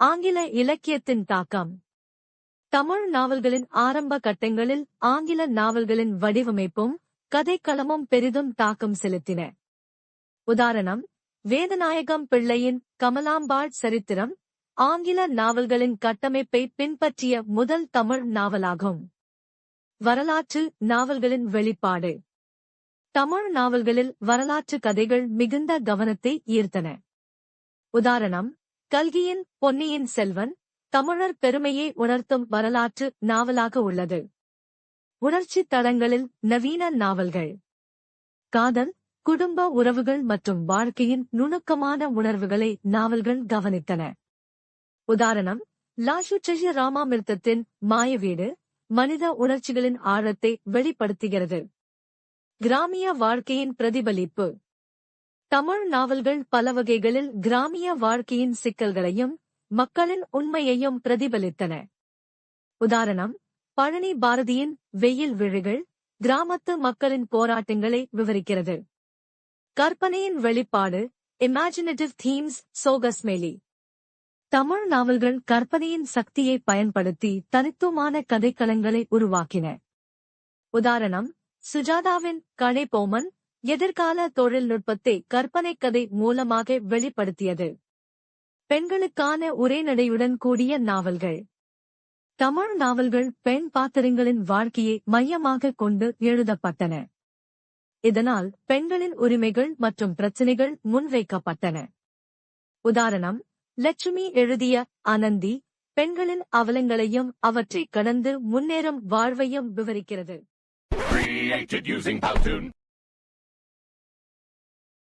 ஆங்கில இலக்கியத்தின் தாக்கம். தமிழ் நாவல்களின் ஆரம்ப கட்டங்களில் ஆங்கில நாவல்களின் வடிவமைப்பும் கதைக்களமும் பெரிதும் தாக்கம் செலுத்தின. உதாரணம், வேதநாயகம் பிள்ளையின் கமலாம்பாள் சரித்திரம் ஆங்கில நாவல்களின் கட்டமைப்பை பின்பற்றிய முதல் தமிழ் நாவலாகும். வரலாற்று நாவல்களின் வெளிப்பாடு. தமிழ் நாவல்களில் வரலாற்று கதைகள் மிகுந்த கவனத்தை ஈர்த்தன. உதாரணம், கல்கியின் பொன்னியின் செல்வன் தமிழர் பெருமையை உணர்த்தும் வரலாற்று நாவலாக உள்ளது. உணர்ச்சி தளங்களில் நவீன நாவல்கள். காதல், குடும்ப உறவுகள் மற்றும் வாழ்க்கையின் நுணுக்கமான உணர்வுகளை நாவல்கள் கவனித்தன. உதாரணம், லாசுட்செய ராமாமிர்தத்தின் மாயவீடு மனித உணர்ச்சிகளின் ஆழத்தை வெளிப்படுத்துகிறது. கிராமிய வாழ்க்கையின் பிரதிபலிப்பு. தமிழ் நாவல்கள் பல வகைகளில் கிராமிய வாழ்க்கையின் சிக்கல்களையும் மக்களின் உண்மையையும் பிரதிபலித்தன. உதாரணம், பழனி பாரதியின் வெயில் விழிகள் கிராமத்து மக்களின் போராட்டங்களை விவரிக்கிறது. கற்பனையின் வெளிப்பாடு. Imaginative themes சோகஸ்மேலி. தமிழ் நாவல்கள் கற்பனையின் சக்தியை பயன்படுத்தி தனித்துவமான கதைக்களங்களை உருவாக்கின. உதாரணம், சுஜாதாவின் கணைப்போமன் எதிர்கால தொழில்நுட்பத்தை கற்பனைக் கதை மூலமாக வெளிப்படுத்தியது. பெண்களுக்கான உரைநடையுடன் கூடிய நாவல்கள். தமிழ் நாவல்கள் பெண் பாத்திரங்களின் வாழ்க்கையை மையமாக கொண்டு எழுதப்பட்டன. இதனால் பெண்களின் உரிமைகள் மற்றும் பிரச்சினைகள் முன்வைக்கப்பட்டன. உதாரணம், லட்சுமி எழுதிய அனந்தி பெண்களின் அவலங்களையும் அவற்றை கடந்து முன்னேறும் வாழ்வையும் விவரிக்கிறது. Created using Powtoon.